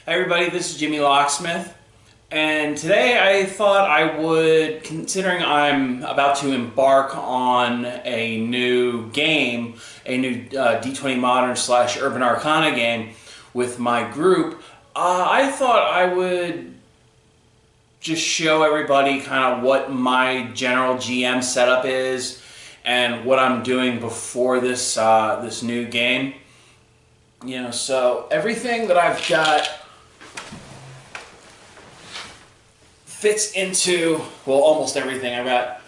Hi everybody, this is Jimmy Locksmith, and today I thought I would, considering I'm about to embark on a new game, a new D20 Modern / Urban Arcana game with my group, I thought I would just show everybody kind of what my general GM setup is and what I'm doing before this this new game. You know, so everything that I've got fits into, well, almost everything I've got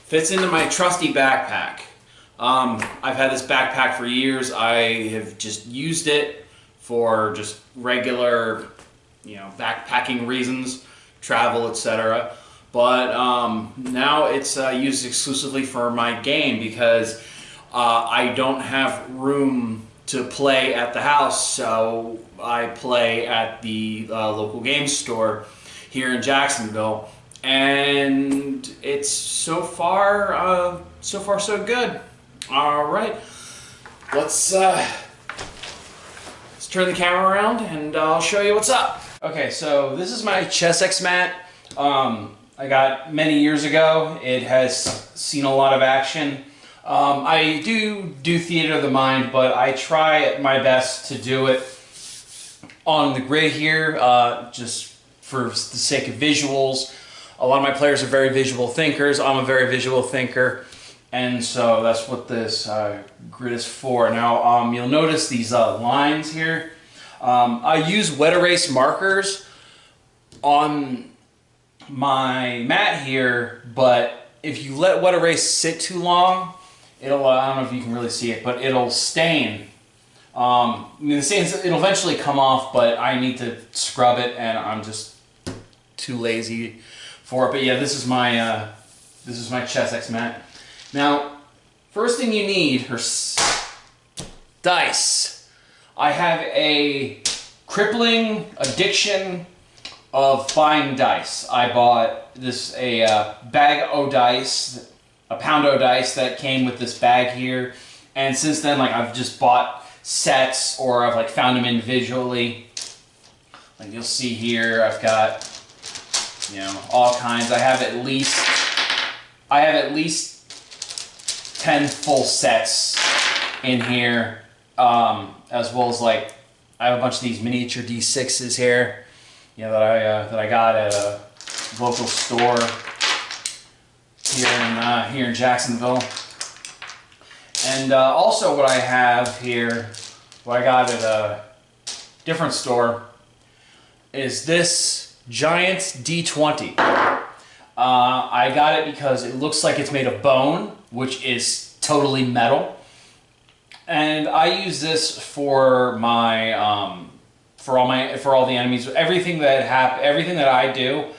fits into my trusty backpack. I've had this backpack for years. I have just used it for just regular, you know, backpacking reasons, travel, etc. But now it's used exclusively for my game because I don't have room to play at the house, so I play at the local game store here in Jacksonville, and it's so far so good. All right, let's turn the camera around and I'll show you what's up. Okay, so this is my chess X mat. I got many years ago. It has seen a lot of action. I do theater of the mind, but I try my best to do it on the grid here, just for the sake of visuals. A lot of my players are very visual thinkers. I'm a very visual thinker, and so that's what this grid is for. Now, you'll notice these lines here. I use wet erase markers on my mat here, but if you let wet erase sit too long, it'll, I don't know if you can really see it, but it'll stain. I mean, the stains, it'll eventually come off, but I need to scrub it, and I'm just too lazy for it. But yeah, this is my chess X mat. Now, first thing you need are dice. I have a crippling addiction of buying dice. I bought a bag of dice, a pound of dice that came with this bag here, and since then, like, I've just bought sets, or I've like found them individually. Like you'll see here, I've got, you know, all kinds. I have at least 10 full sets in here, as well as, like, I have a bunch of these miniature D6s here, you know, that I got at a local store here in Jacksonville. And also what I have here, what I got at a different store, is this giant D20. I got it because it looks like it's made of bone, which is totally metal. And I use this for my for all the enemies. Everything that I do,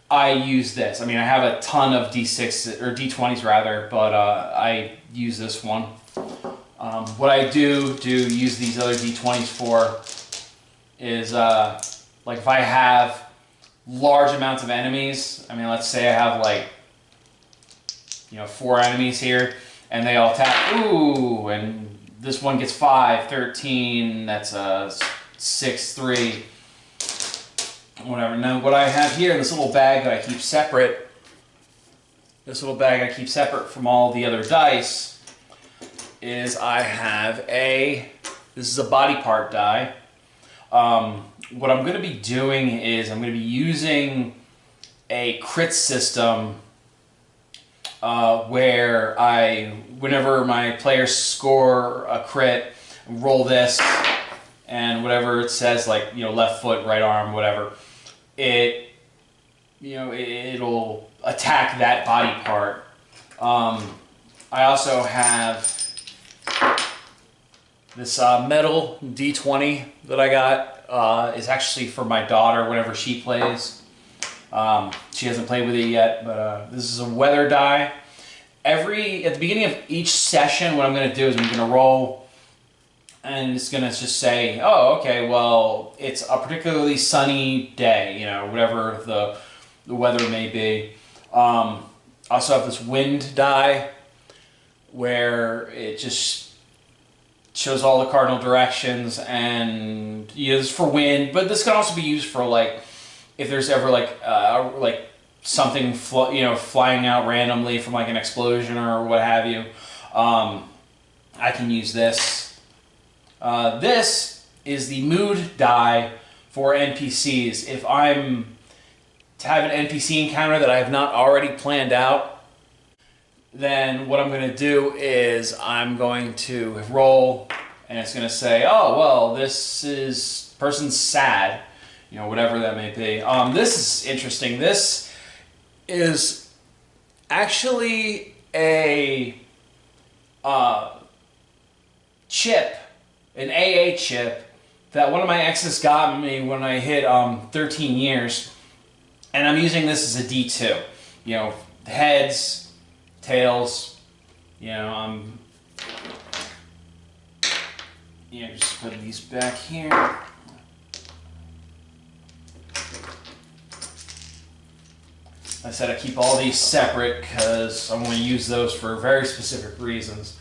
I use this. I mean, I have a ton of D6s or D20s rather, but I use this one. What I do use these other D20s for is like if I have large amounts of enemies. I mean, let's say I have, like, you know, 4 enemies here, and they all tap. Ooh, and this one gets 5, 13. That's a 6, 3. Whatever. Now, what I have here in this little bag that I keep separate, from all the other dice, is I have this is a body part die. What I'm going to be doing is I'm going to be using a crit system where whenever my players score a crit, roll this, and whatever it says, like, you know, left foot, right arm, whatever, it'll attack that body part. I also have this metal D20 that I got. Is actually for my daughter whenever she plays. She hasn't played with it yet, but this is a weather die. At the beginning of each session, what I'm going to do is I'm going to roll, and it's going to just say, oh, okay, well, it's a particularly sunny day, you know, whatever the weather may be. I also have this wind die, where it just shows all the cardinal directions, and used for wind. But this can also be used for like if there's ever like something flying out randomly from like an explosion or what have you. I can use this. This is the mood die for NPCs. If I'm to have an NPC encounter that I have not already planned out, then what I'm going to do is I'm going to roll, and it's going to say, oh, well, this person's sad, whatever that may be. This is interesting. This is actually a chip, an AA chip, that one of my exes got me when I hit 13 years. And I'm using this as a D2. Heads, tails, just put these back here. I said I keep all these separate because I'm going to use those for very specific reasons.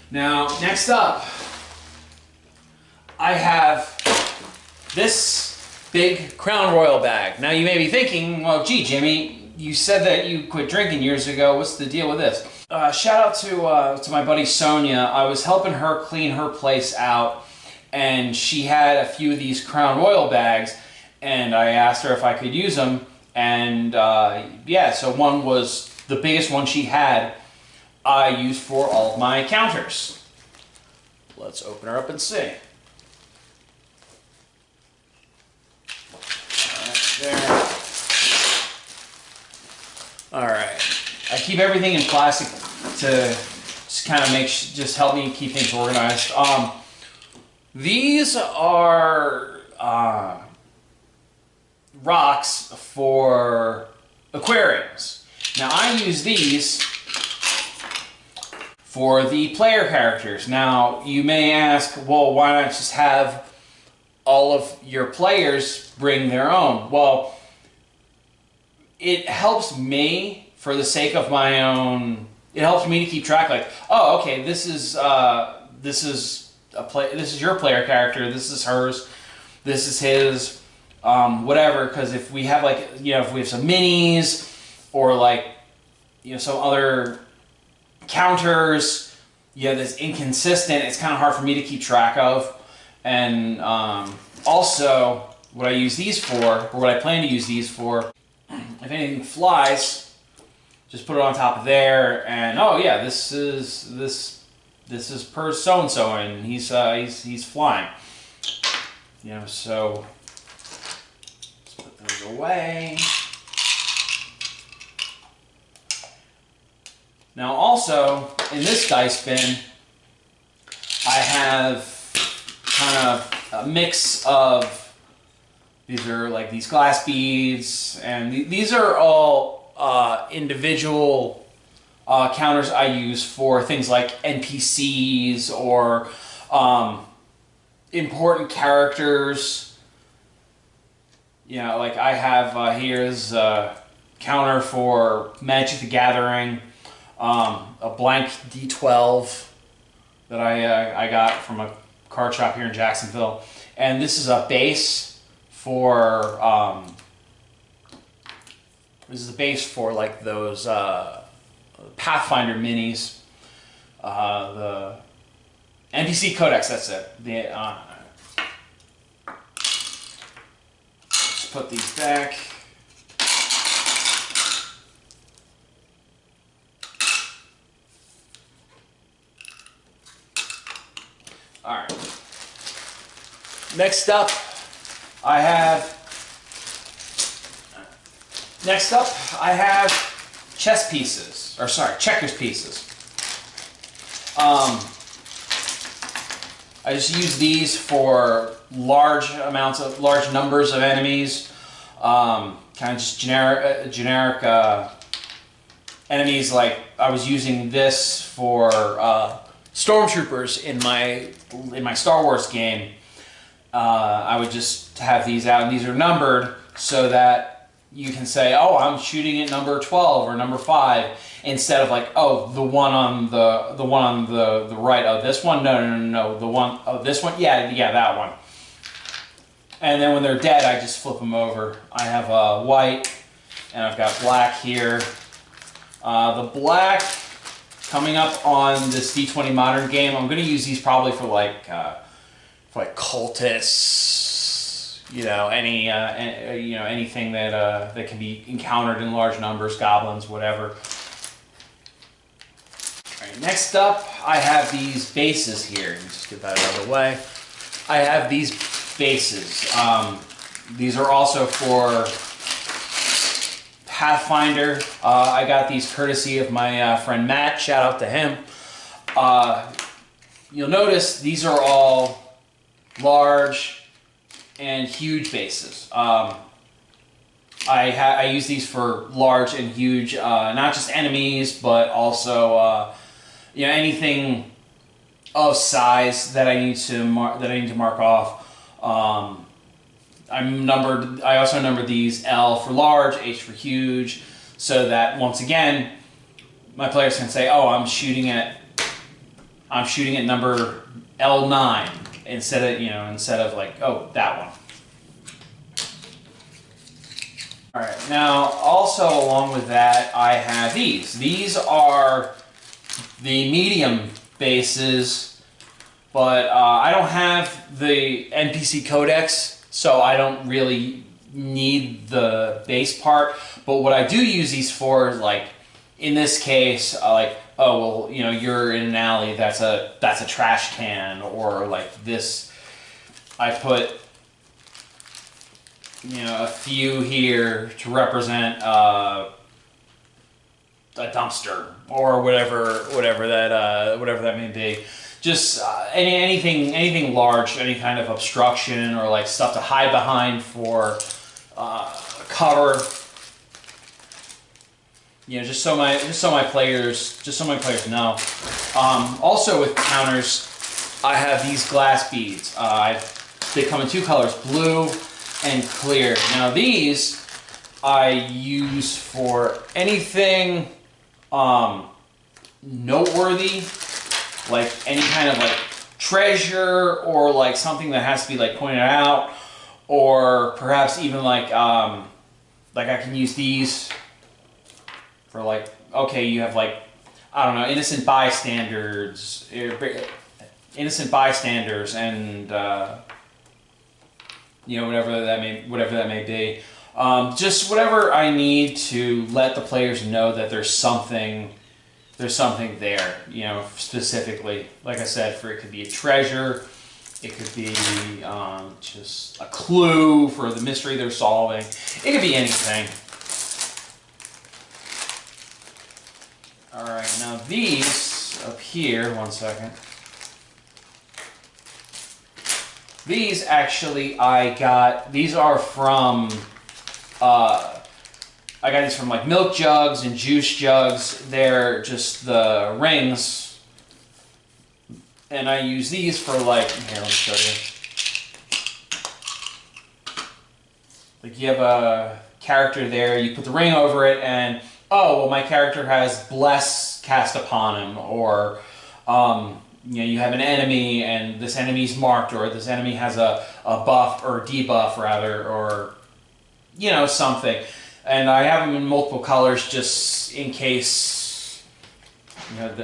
Now, next up, I have this big Crown Royal bag. Now you may be thinking, well, gee, Jimmy, you said that you quit drinking years ago. What's the deal with this? Shout out to my buddy Sonia. I was helping her clean her place out, and she had a few of these Crown Royal bags, and I asked her if I could use them, and yeah, so one was the biggest one she had. I used for all of my counters. Let's open her up and see. There. All right. I keep everything in plastic to just kind of just help me keep things organized. These are rocks for aquariums. Now I use these for the player characters. Now you may ask, well, why not just have all of your players bring their own? Well, it helps me for the sake of my own. It helps me to keep track. Like, oh, okay, this is your player character. This is hers. This is his. Whatever. Because if we have if we have some minis or some other counters, that's inconsistent. It's kind of hard for me to keep track of. And also, what I use these for, or what I plan to use these for, if anything flies, just put it on top of there, and oh yeah, this is per so and so, and he's flying. So let's put those away. Now, also in this dice bin, I have kind of a mix of, these are like these glass beads, and these are all individual counters I use for things like NPCs or important characters. Like I have here's a counter for Magic the Gathering, a blank D12 that I got from a card shop here in Jacksonville, and this is a base for like those Pathfinder minis, the NPC Codex. That's it. Just put these back. All right. Next up, I have chess pieces, or sorry, checkers pieces. I just use these for large numbers of enemies, kind of just generic enemies. Like I was using this for stormtroopers in my Star Wars game. I would just have these out, and these are numbered so that you can say, oh, I'm shooting at number 12 or number 5, instead of like, oh, the one on the right. Oh, this one? No. The one, oh, this one? Yeah, that one. And then when they're dead, I just flip them over. I have white, and I've got black here. The black coming up on this D20 Modern game, I'm going to use these probably for like cultists, anything that can be encountered in large numbers, goblins, whatever. All right, next up, I have these bases here. Let me just get that out of the way. I have these bases. These are also for Pathfinder. I got these courtesy of my friend Matt. Shout out to him. You'll notice these are all large and huge bases. I use these for large and huge, not just enemies, but also anything of size that I need to mark off. I also numbered these L for large, H for huge, so that once again my players can say, "Oh, I'm shooting at number L9," instead of like, "Oh, that one." All right. Now, also along with that, I have these. These are the medium bases, but I don't have the NPC codex, so I don't really need the base part. But what I do use these for is, like, in this case, oh well, you're in an alley. That's a trash can, or like this. I put a few here to represent a dumpster or whatever that may be. Just anything large, any kind of obstruction or like stuff to hide behind for cover. Just so my players know. Also with counters, I have these glass beads. They come in two colors, blue and clear. Now these I use for anything noteworthy, like any kind of like treasure or like something that has to be like pointed out, or perhaps even like I can use these for like, okay, you have like, I don't know, innocent bystanders and whatever that may be. Just whatever I need to let the players know that there's something there, specifically. Like I said, it could be a treasure, it could be just a clue for the mystery they're solving. It could be anything. All right, now these up here, one second. These actually these are from, I got these from like milk jugs and juice jugs. They're just the rings. And I use these for like, here, let me show you. Like you have a character there, you put the ring over it and, oh, well my character has bless cast upon him, or you have an enemy and this enemy's marked, or this enemy has a buff or debuff rather, or something. And I have them in multiple colors just in case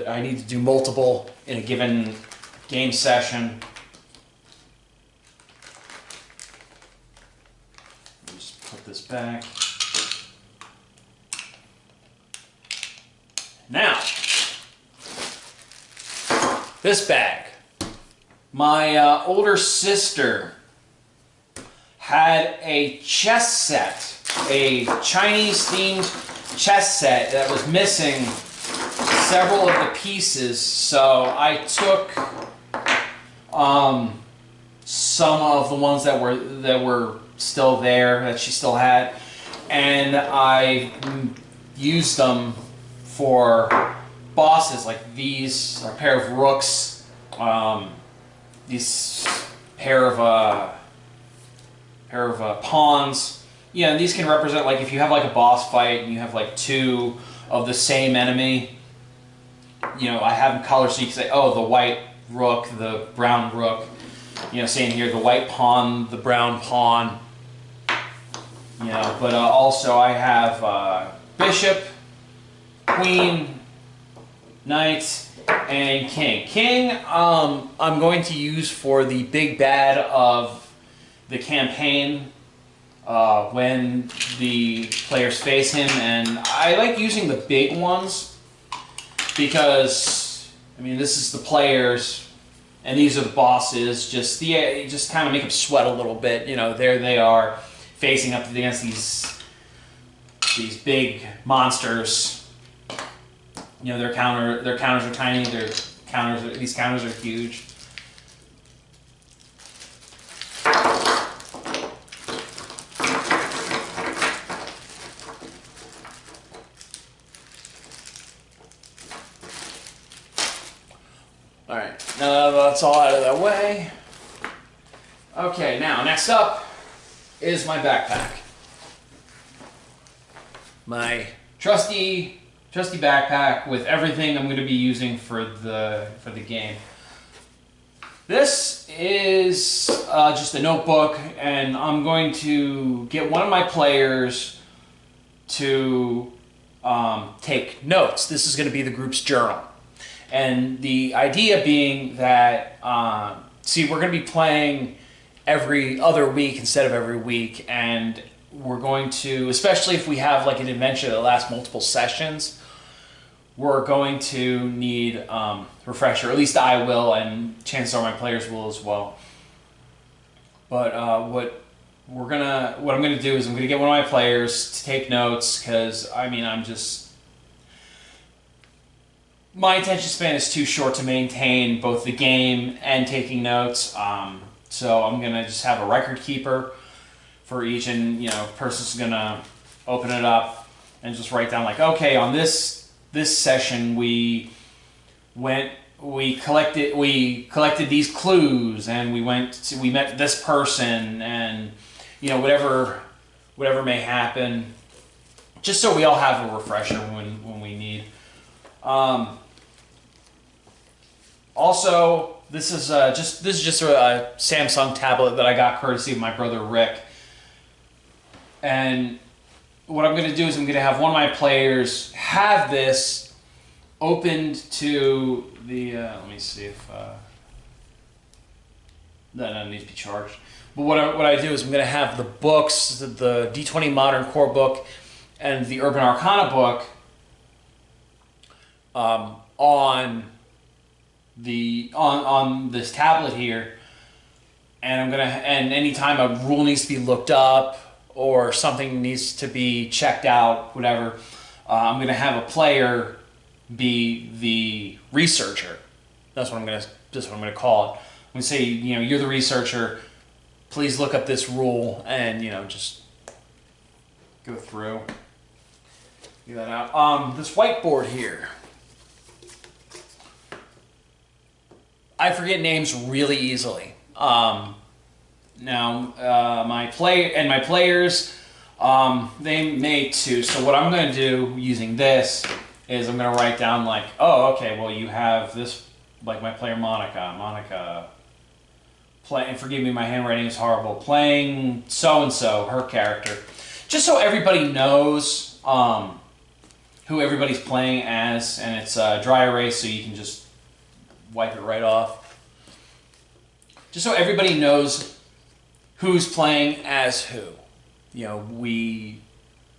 I need to do multiple in a given game session. Just put this back. Now, this bag. My older sister had a chess set, a Chinese-themed chess set that was missing several of the pieces, so I took some of the ones that were still there, that she still had, and I used them for bosses. Like these, a pair of rooks, these pair of pawns, Yeah, these can represent, like, if you have like a boss fight and you have like two of the same enemy, you know, I have them colored so you can say, oh, the white rook, the brown rook. You know, saying here the white pawn, the brown pawn. You know, but also I have bishop, queen, knight, and king. King, I'm going to use for the big bad of the campaign when the players face him, and I like using the big ones because, I mean, this is the players. And these are the bosses. Just kind of make them sweat a little bit. You know, there they are, facing up against these big monsters. You know, their counters are tiny. These counters are huge. Alright, now that's all out of the way. Okay, now next up is my backpack. My trusty backpack with everything I'm going to be using for the game. This is just a notebook, and I'm going to get one of my players to take notes. This is going to be the group's journal. And the idea being that, see, we're going to be playing every other week instead of every week, and we're going to, especially if we have like an adventure that lasts multiple sessions, we're going to need refresher. At least I will, and chances are my players will as well. But what I'm gonna do is I'm gonna get one of my players to take notes, because I mean, my attention span is too short to maintain both the game and taking notes. So I'm gonna just have a record keeper for each, and you know, person's gonna open it up and just write down like, okay, on this session we collected these clues, and we met this person, and you know, whatever may happen, just so we all have a refresher when we need. Also, this is just a Samsung tablet that I got courtesy of my brother Rick. And what I'm going to do is I'm going to have one of my players have this opened to the. Let me see if that needs to be charged. But what I do is I'm going to have the books, the D20 Modern core book, and the Urban Arcana book on this tablet here, and and anytime a rule needs to be looked up or something needs to be checked out, whatever, I'm gonna have a player be the researcher. That's what I'm gonna call it. I'm gonna say, you know, you're the researcher. Please look up this rule, and you know, just go through. Get that out. This whiteboard here. I forget names really easily. My players, they may too. So what I'm going to do using this is I'm going to write down like, oh, okay, well you have this, like my player Monica, and forgive me, my handwriting is horrible, playing so-and-so, her character. Just so everybody knows who everybody's playing as, and it's dry erase, so you can just wipe it right off. Just so everybody knows who's playing as who. You know, we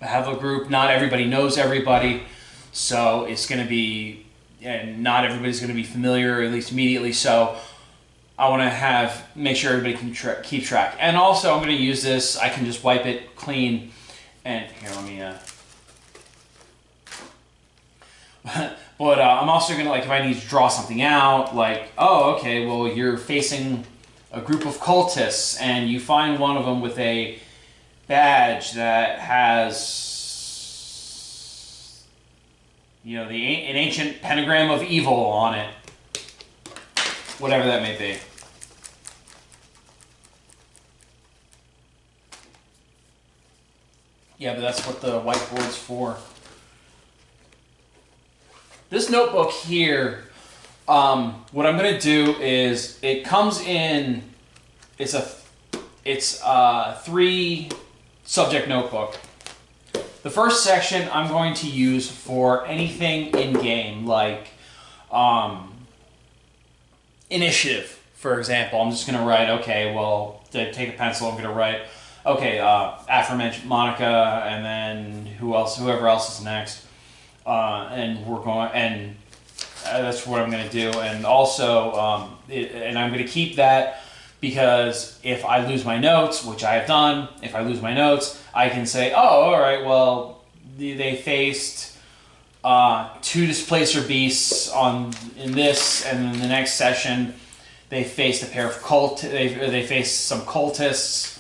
have a group, not everybody knows everybody, so it's going to be, and not everybody's going to be familiar, at least immediately, so I want to make sure everybody can keep track. And also, I'm going to use this, I can just wipe it clean, and here, let me, but I'm also going to, like, if I need to draw something out, like, oh, okay, well, you're facing a group of cultists, and you find one of them with a badge that has, you know, an ancient pentagram of evil on it. Whatever that may be. Yeah, but that's what the whiteboard's for. This notebook here, what I'm going to do is, it comes in, it's a 3 subject notebook. The first section I'm going to use for anything in-game, like initiative, for example. I'm just going to write, okay, well, to take a pencil, I'm going to write, okay, aforementioned Monica, and then whoever else is next. And we're going, and that's what I'm going to do. And also, and I'm going to keep that because if I lose my notes, which I have done, if I lose my notes, I can say, oh, all right, well, they faced 2 displacer beasts in this, and in the next session, they faced a pair of they faced some cultists,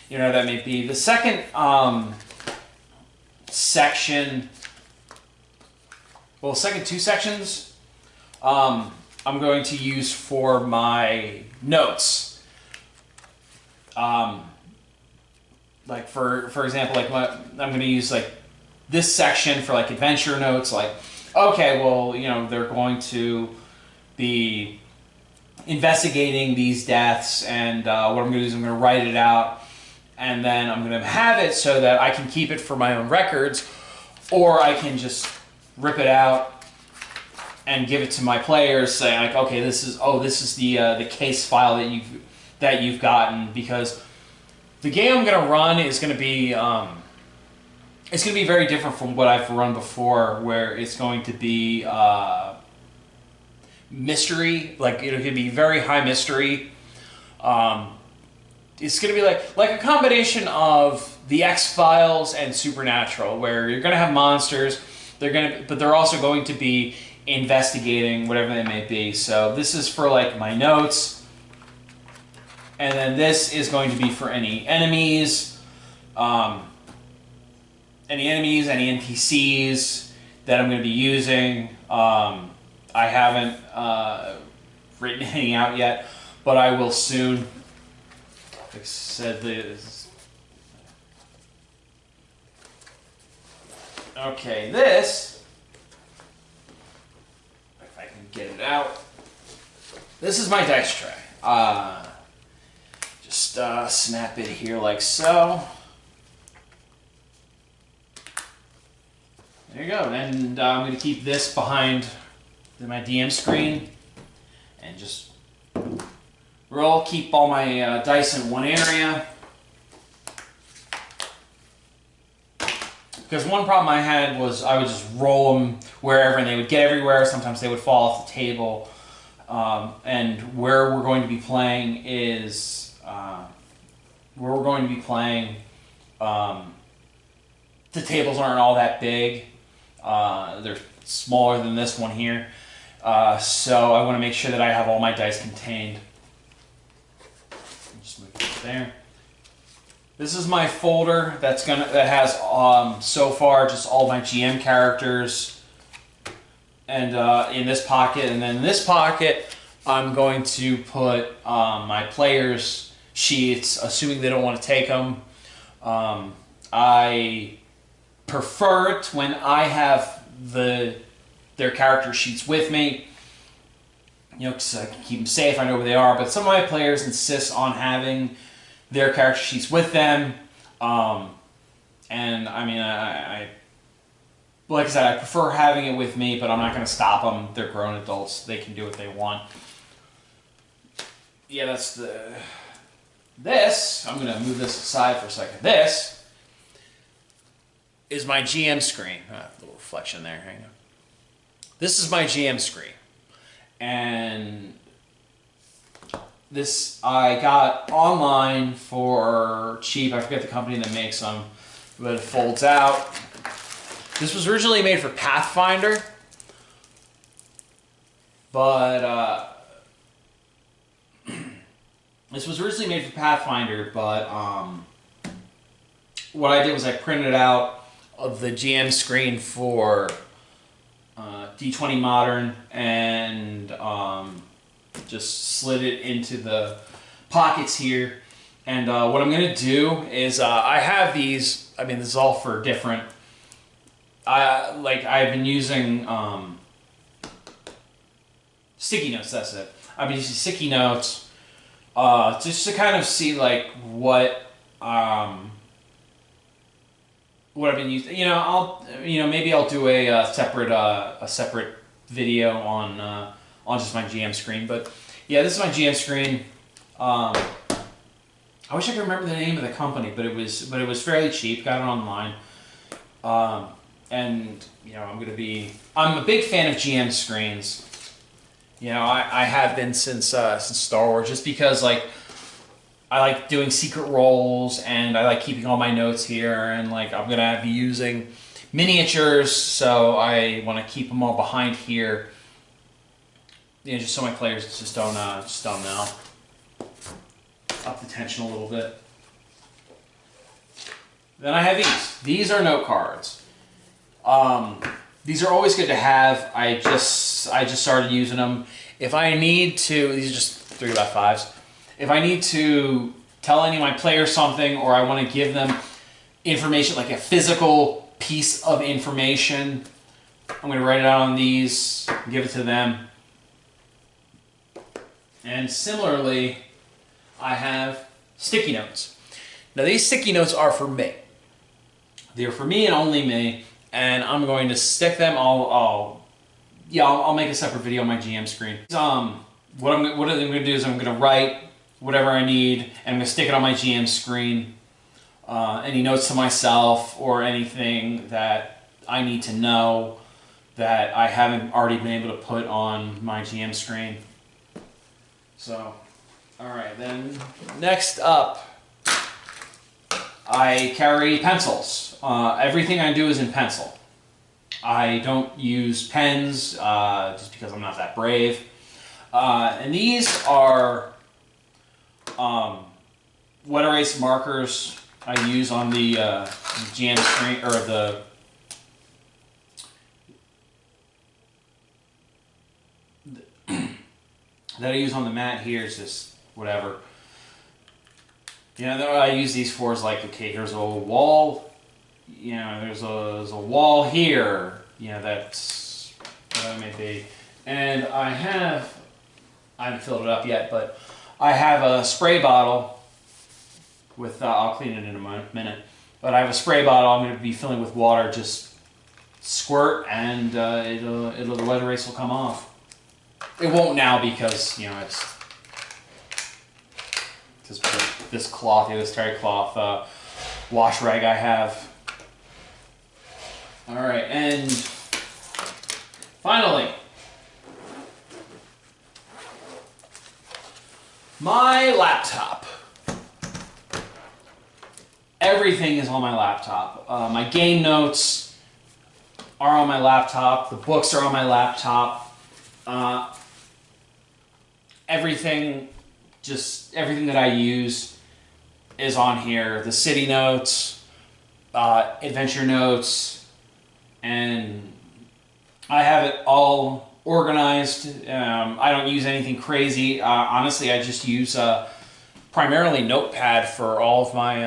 you know, that may be. The second section, well, the second 2 sections, I'm going to use for my notes. Like for example, like I'm going to use like this section for like adventure notes. Like, okay, well, you know, they're going to be investigating these deaths, and what I'm going to do is I'm going to write it out, and then I'm going to have it so that I can keep it for my own records, or I can just rip it out and give it to my players, saying like, okay, this is the case file that you've gotten, because the game I'm going to run is going to be it's going to be very different from what I've run before, where it's going to be mystery, like it could be very high mystery. It's going to be like a combination of the X-Files and Supernatural, where you're going to have monsters, but they're also going to be investigating whatever they may be. So this is for like my notes, and then this is going to be for any enemies, any NPCs that I'm going to be using. I haven't written anything out yet, but I will soon. Like I said, this. Okay, this. If I can get it out. This is my dice tray. Just snap it here like so. There you go. And I'm going to keep this behind my DM screen and just roll. Keep all my dice in one area. Because one problem I had was I would just roll them wherever and they would get everywhere. Sometimes they would fall off the table. And where we're going to be playing is... the tables aren't all that big. They're smaller than this one here. So I want to make sure that I have all my dice contained. Just move it there. This is my folder that has so far just all my GM characters, and in this pocket, and then in this pocket I'm going to put my players' sheets, assuming they don't want to take them. I prefer it when I have their character sheets with me, you know, because I can keep them safe. I know where they are. But some of my players insist on having their character sheets with them, and I mean, I like I said, I prefer having it with me, but I'm not going to stop them. They're grown adults; they can do what they want. Yeah, that's this. I'm going to move this aside for a second. This is my GM screen. A little reflection there. Hang on. This is my GM screen, and this I got online for cheap. I forget the company that makes them, but it folds out. This was originally made for Pathfinder, but what I did was I printed out of the GM screen for D20 Modern and just slid it into the pockets here, And what I'm going to do is I have these. I mean, this is all for different. I've been using sticky notes. That's it. I've been using sticky notes just to kind of see like what I've been using. Maybe I'll do a separate video on just my GM screen. But yeah, this is my GM screen. I wish I could remember the name of the company, but it was fairly cheap. Got it online, and I'm a big fan of GM screens. I have been since Star Wars, just because like I like doing secret rolls and I like keeping all my notes here, and like I'm gonna be using miniatures, so I want to keep them all behind here. Just so my players just don't know. Up the tension a little bit. Then I have these. These are note cards. These are always good to have. I just started using them. If I need to, these are just 3x5s. If I need to tell any of my players something, or I want to give them information, like a physical piece of information, I'm going to write it out on these, give it to them. And similarly, I have sticky notes. Now these sticky notes are for me. They're for me and only me, and I'm going to stick them. I'll make a separate video on my GM screen. What I'm going to do is I'm going to write whatever I need, and I'm going to stick it on my GM screen. Any notes to myself or anything that I need to know that I haven't already been able to put on my GM screen. So. Alright, then next up, I carry pencils. Everything I do is in pencil. I don't use pens just because I'm not that brave. And these are wet erase markers I use on the GM screen, or that I use on the mat here. Is just whatever. I use these for is like, okay, here's a wall. There's a wall here. That's what it may be. And I haven't filled it up yet, but I have a spray bottle with, I'll clean it in a minute. But I have a spray bottle I'm going to be filling with water. Just squirt, and the wet erase will come off. It won't now because it's this cloth, this terry cloth wash rag I have. All right, and finally, my laptop. Everything is on my laptop. My game notes are on my laptop. The books are on my laptop. Everything that I use is on here. The city notes, adventure notes, and I have it all organized. I don't use anything crazy. Honestly, I just use primarily Notepad for all of my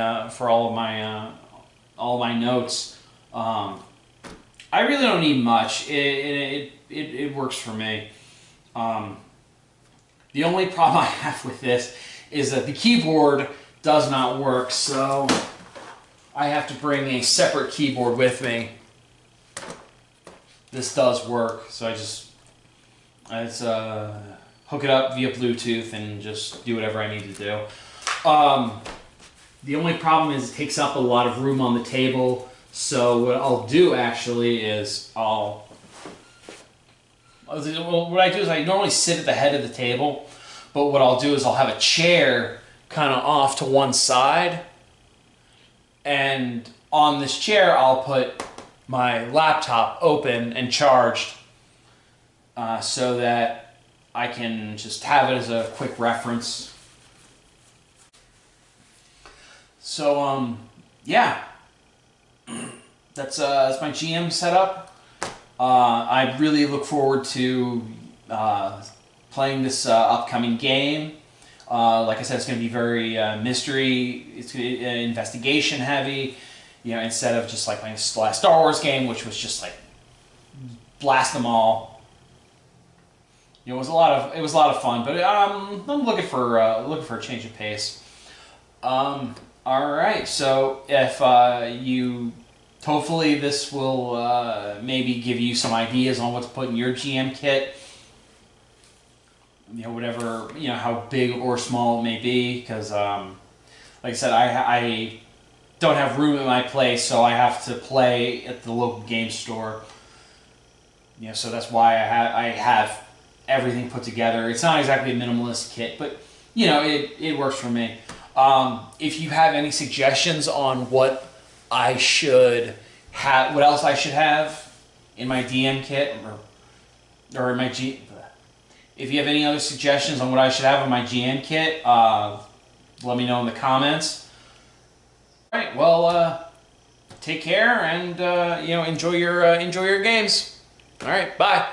notes. I really don't need much. It works for me. The only problem I have with this is that the keyboard does not work, so I have to bring a separate keyboard with me. This does work, so I just hook it up via Bluetooth and just do whatever I need to do. The only problem is it takes up a lot of room on the table, so what I'll do actually is what I do is I normally sit at the head of the table, but what I'll do is I'll have a chair kind of off to one side, and on this chair I'll put my laptop open and charged so that I can just have it as a quick reference. So yeah, that's my GM setup. I really look forward to playing this upcoming game. Like I said, it's going to be very mystery, it's investigation heavy. You know, instead of just like playing the last Star Wars game, which was just like blast them all. You know, it was a lot of fun, but I'm looking for a change of pace. All right, so if hopefully this will maybe give you some ideas on what to put in your GM kit. You know, whatever, you know, how big or small it may be, because like I said, I don't have room at my place, so I have to play at the local game store. You know, so that's why I have everything put together. It's not exactly a minimalist kit, but you know, it works for me. If you have any suggestions on what I should have, what else I should have in my DM kit or in my if you have any other suggestions on what I should have in my GM kit, let me know in the comments. All right, well, take care and you know, enjoy your games. All right, bye.